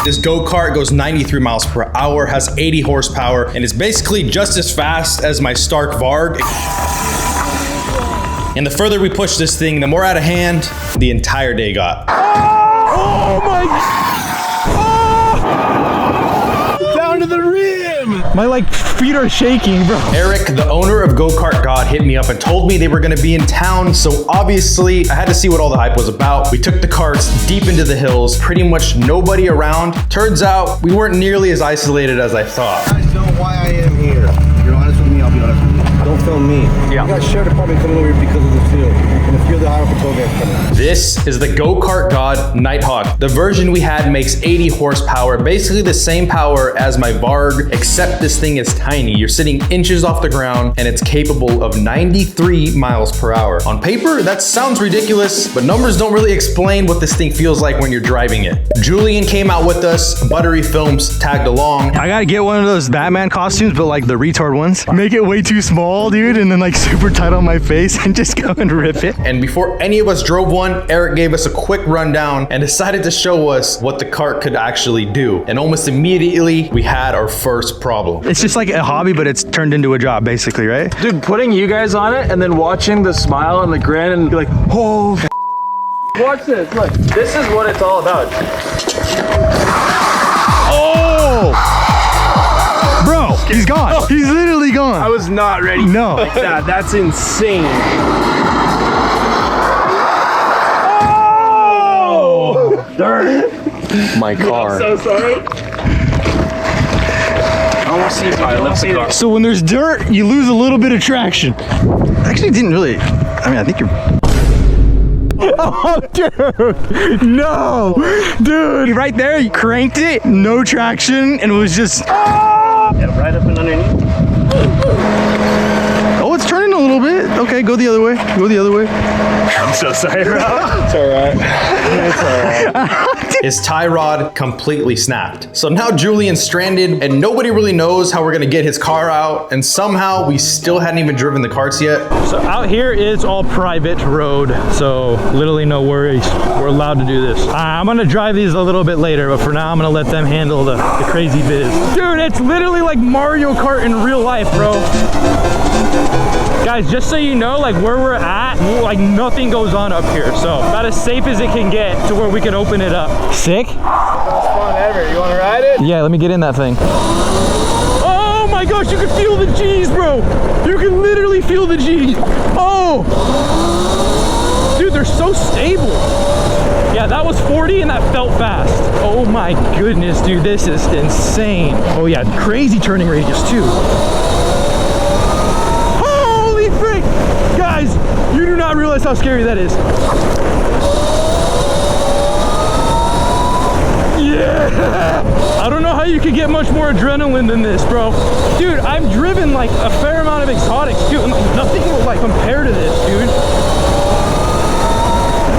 This go-kart goes 93 miles per hour, has 80 horsepower, and is basically just as fast as my Stark Varg. And the further we push this thing, the more out of hand the entire day got. Oh my God. Down to the rim. My like feet are shaking, bro. Eric, the owner of Go-Kart God, hit me up and told me they were gonna be in town, so obviously I had to see what all the hype was about. We took the carts deep into the hills, pretty much nobody around. Turns out we weren't nearly as isolated as I thought. You guys know why I am here. You're honest with me, I'll be honest with you. Don't film me. Yeah. You got sheriff department coming over here because of the field. And the field the highway patrol guys coming. This is the Go-Kart God Nighthawk. The version we had makes 80 horsepower, basically the same power as my Varg, except this thing is tiny. You're sitting inches off the ground and it's capable of 93 miles per hour. On paper, that sounds ridiculous, but numbers don't really explain what this thing feels like when you're driving it. Julian came out with us, Buttery Films tagged along. I gotta get one of those Batman costumes, but like the retard ones. Make it way too small, dude, and then like super tight on my face and just go and rip it. And before any of us drove one, Eric gave us a quick rundown and decided to show us what the cart could actually do. And almost immediately, we had our first problem. It's just like a hobby, but it's turned into a job, basically, right? Dude, putting you guys on it and then watching the smile and the grin and be like, oh, watch this, look, this is what it's all about. Oh! Bro, he's gone. He's literally gone. I was not ready. No. Like that. That's insane. Oh! Darn. My car. I'm so sorry. I almost see if I left the car. So when there's dirt, you lose a little bit of traction. Actually, didn't really. I mean, I think you're. Oh, dude. No. Dude. Right there, you cranked it, no traction, and it was just. Yeah, right up and underneath. Oh, it's turning a little bit. Okay, go the other way. Go the other way. I'm so sorry, bro. It's all right. It's all right. His tie rod completely snapped. So now Julian's stranded and nobody really knows how we're gonna get his car out, and somehow we still hadn't even driven the carts yet. So out here is all private road, so literally no worries. We're allowed to do this. I'm gonna drive these a little bit later, but for now I'm gonna let them handle the crazy biz. Dude, it's literally like Mario Kart in real life, bro. Guys, just so you know, like where we're at, like nothing goes on up here. So about as safe as it can get to where we can open it up. Sick? Best fun ever. You want to ride it? Yeah, let me get in that thing. Oh my gosh, you can feel the G's, bro. You can literally feel the G's. Oh! Dude, they're so stable. Yeah, that was 40 and that felt fast. Oh my goodness, dude, this is insane. Oh yeah, crazy turning radius too. Holy frick! Guys, you do not realize how scary that is. Yeah! I don't know how you could get much more adrenaline than this, bro. Dude, I've driven like a fair amount of exotics too, and like, nothing will like compare to this, dude.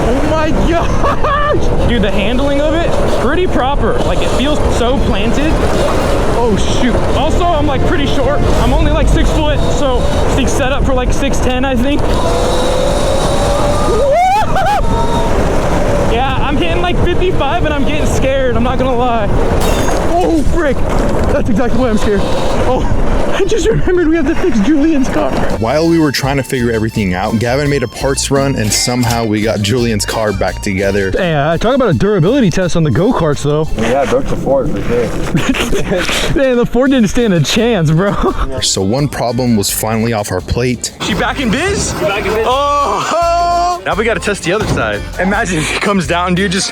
Oh my gosh! Dude, the handling of it, pretty proper. Like it feels so planted. Oh shoot. Also, I'm like pretty short. I'm only like 6 foot, so I think set up for like 6'10", I think. Yeah, I'm hitting like 55 and I'm getting scared, I'm not gonna lie. Oh frick, that's exactly why I'm scared. Oh, I just remembered we have to fix Julian's car. While we were trying to figure everything out, Gavin made a parts run and somehow we got Julian's car back together. Hey, talk about a durability test on the go-karts though. Yeah, I broke the Ford for sure. Man, the Ford didn't stand a chance, bro. So one problem was finally off our plate. She back in biz? Back in this. Oh! Now we gotta test the other side. Imagine if he comes down, dude, just...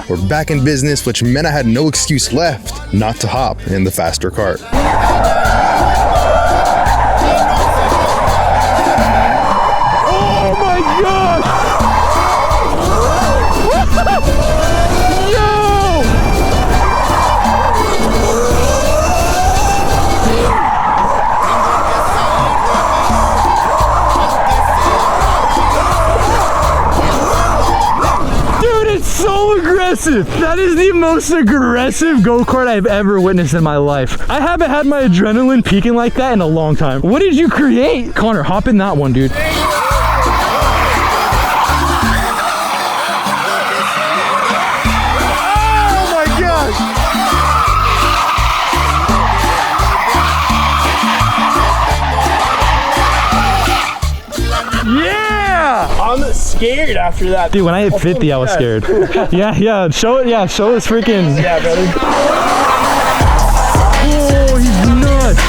We're back in business, which meant I had no excuse left not to hop in the faster cart. Oh my gosh! Yo! Dude, it's so aggressive. That is the most aggressive go-kart I've ever witnessed in my life. I haven't had my adrenaline peaking like that in a long time. What did you create? Connor, hop in that one, dude. Oh my gosh! scared after that. Dude, when I hit 50, I was scared. Yeah, show it. Yeah, show us freaking. Yeah, brother. Oh, he's nuts.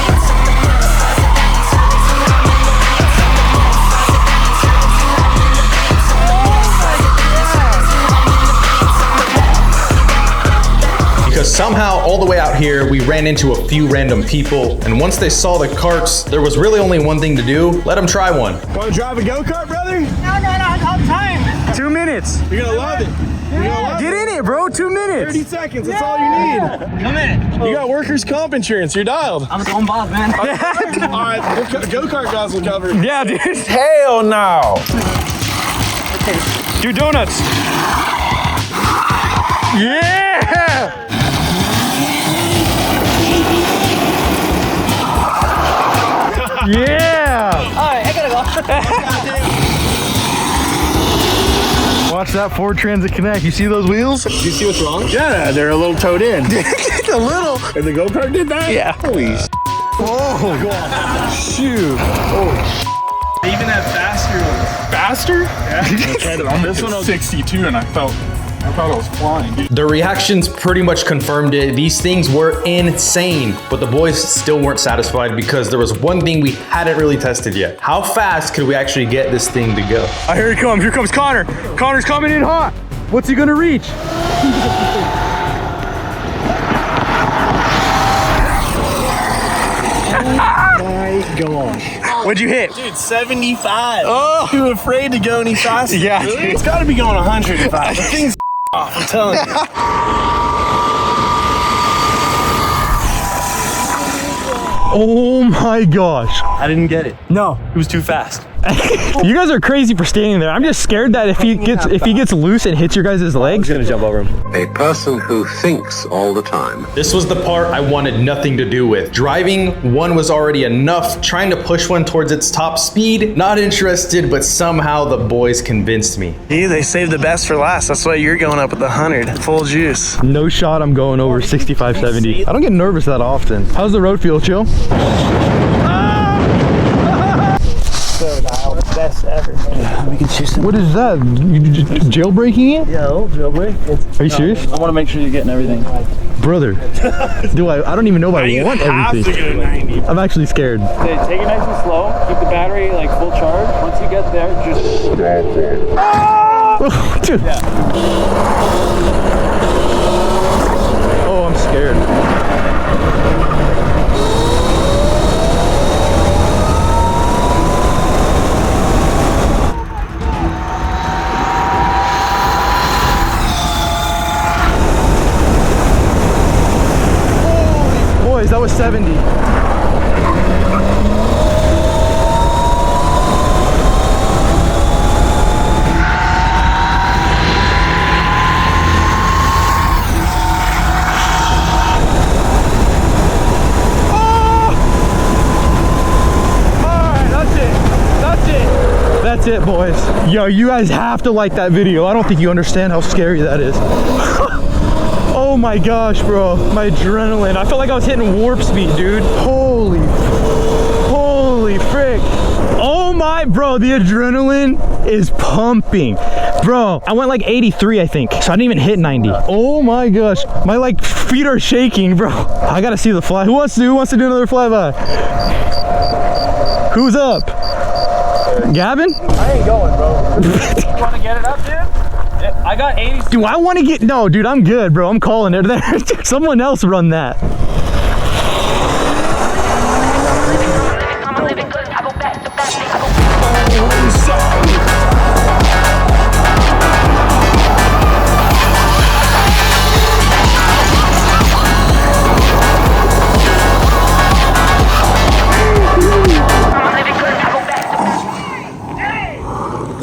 Because somehow all the way out here, we ran into a few random people. And once they saw the carts, there was really only one thing to do. Let them try one. Want to drive a go-kart, brother? No, I'm time. 2 minutes. You're gonna love it. You're gonna love Get in it, bro. 2 minutes. 30 seconds, that's all you need. Come in. You got workers' comp insurance, you're dialed. I'm going boss, man. All right, go-kart guys will cover it. Yeah, dude. Hell no. Do donuts. Yeah. Yeah. All right, I gotta go. Watch that Ford Transit Connect. You see those wheels? Do you see what's wrong? Yeah, they're a little towed in. A little. And the go-kart did that? Yeah. Holy Oh, shoot. They even have faster ones. faster? Yeah. This one was 62 and I thought I was flying. The reactions pretty much confirmed it. These things were insane, but the boys still weren't satisfied because there was one thing we hadn't really tested yet. How fast could we actually get this thing to go? Here he comes. Here comes Connor. Connor's coming in hot. What's he gonna reach? My gosh. What'd you hit? Dude, 75. Oh. Too afraid to go any faster. Yeah, Really? dude. It's gotta be going 105. The thing's off, I'm telling you. Oh my gosh. I didn't get it. No. It was too fast. You guys are crazy for standing there. I'm just scared that if he gets loose and hits your guys' legs. Gonna jump over him. A person who thinks all the time. This was the part I wanted nothing to do with. Driving one was already enough. Trying to push one towards its top speed, not interested, but somehow the boys convinced me. Yeah, they saved the best for last. That's why you're going up with the 100. Full juice. No shot I'm going over 65, 70. I don't get nervous that often. How's the road feel, Chill? Best ever. What is that? You just jailbreaking it? Yeah, jailbreak. Are you serious? I want to make sure you're getting everything. Brother, I don't even know if I want everything. go 90. I'm actually scared. Take it nice and slow. Keep the battery like full charge. Once you get there, just Oh, dude. Oh, I'm scared. Boys, that was 70. That's it, boys. Yo, you guys have to like that video. I don't think you understand how scary that is. Oh my gosh, bro. My adrenaline. I felt like I was hitting warp speed, dude. Holy frick. Oh my, bro, the adrenaline is pumping. Bro, I went like 83, I think. So I didn't even hit 90. Oh my gosh. My like feet are shaking, bro. I gotta see the fly. Who wants to do another flyby? Who's up? Gavin? I ain't going, bro. You want to get it up, dude? I got 80. Do I want to get? No, dude, I'm good, bro. I'm calling it there. Someone else run that.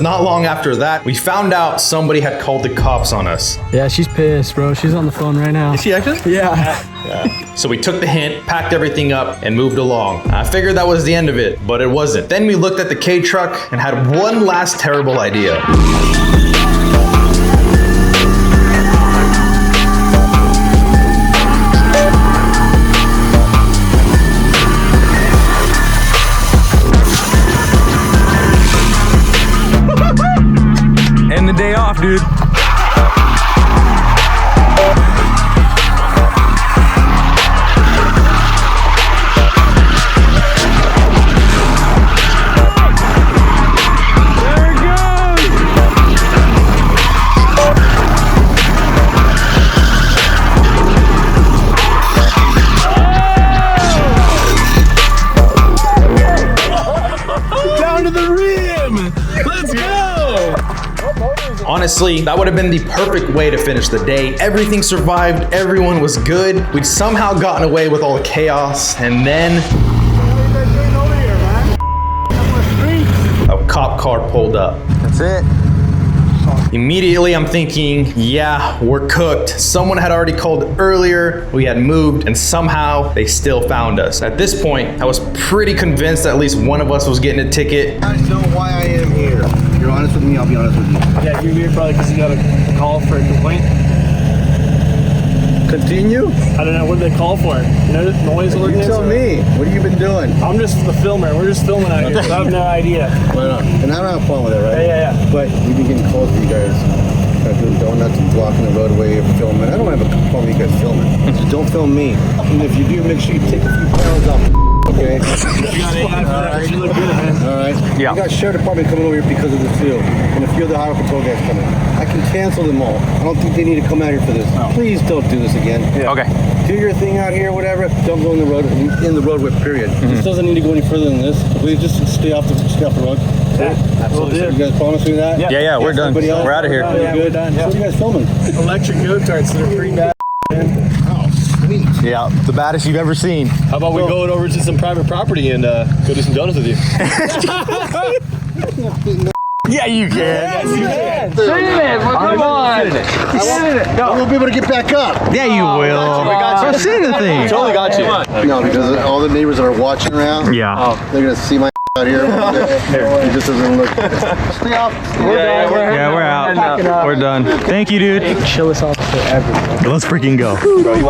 Not long after that, we found out somebody had called the cops on us. Yeah, she's pissed, bro. She's on the phone right now. Is she actually? Yeah. So we took the hint, packed everything up, and moved along. I figured that was the end of it, but it wasn't. Then we looked at the K truck and had one last terrible idea. honestly, that would have been the perfect way to finish the day. Everything survived, everyone was good. We'd somehow gotten away with all the chaos, and then a cop car pulled up. That's it. Immediately I'm thinking, yeah, we're cooked. Someone had already called earlier, we had moved, and somehow they still found us. At this point, I was pretty convinced at least one of us was getting a ticket. You guys know why I am here. If you're honest with me, I'll be honest with you. Yeah, you're here probably because you got a call for a complaint. Continue? I don't know, what did they call for? Noise You ordinance? tell me. What have you been doing? I'm just the filmer. We're just filming out here, so I have no idea. Right on. And I don't have fun with it, right? Yeah. But we've been getting calls for you guys doing donuts and blocking the roadway or filming. I don't have a problem with you guys filming. Just don't film me. And if you do, make sure you take a few pounds off. Okay? Alright. You look good, man. Alright? Yeah. You got sheriff department coming over here because of this too. And a few of the highway patrol guys coming. I can cancel them all. I don't think they need to come out here for this. No. Please don't do this again. Yeah. Okay. Do your thing out here, whatever. Don't go in the road, period. This doesn't need to go any further than this. Please just stay off the road. Yeah, we'll do. You guys promise me that? Yeah, we're done. Everybody else? We're out of here. Yeah, we're done. What are you guys filming? Electric go-karts that are pretty bad. Sweet. Yeah, the baddest you've ever seen. How about we go over to some private property and go do some donuts with you? Yeah, you can. Yes, you can. Come on. I won't be able to get back up. Yeah, you will. Go sit in the thing. Totally got you. No, because all the neighbors that are watching around, Yeah. they're going to see my out here. It just doesn't look. Stay off. Yeah, we're out. We're done. Thank you, dude. Chillest officer ever. Let's freaking go.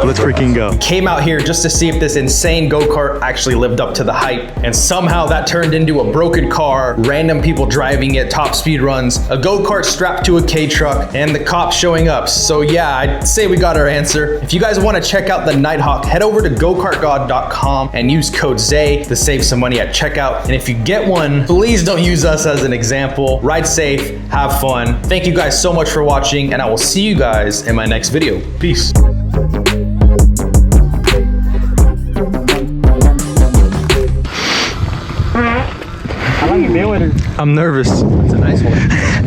Let's freaking go. Came out here just to see if this insane go-kart actually lived up to the hype, and somehow that turned into a broken car, random people driving it, top speed runs, a go-kart strapped to a K-truck, and the cops showing up. So yeah, I'd say we got our answer. If you guys want to check out the Nighthawk, head over to gokartgod.com and use code ZAY to save some money at checkout. And if you get one, please don't use us as an example. Ride safe, have fun. Thank you guys so much for watching, and I will see you guys in my next video. Peace. How long you been with her? I'm nervous. It's a nice one.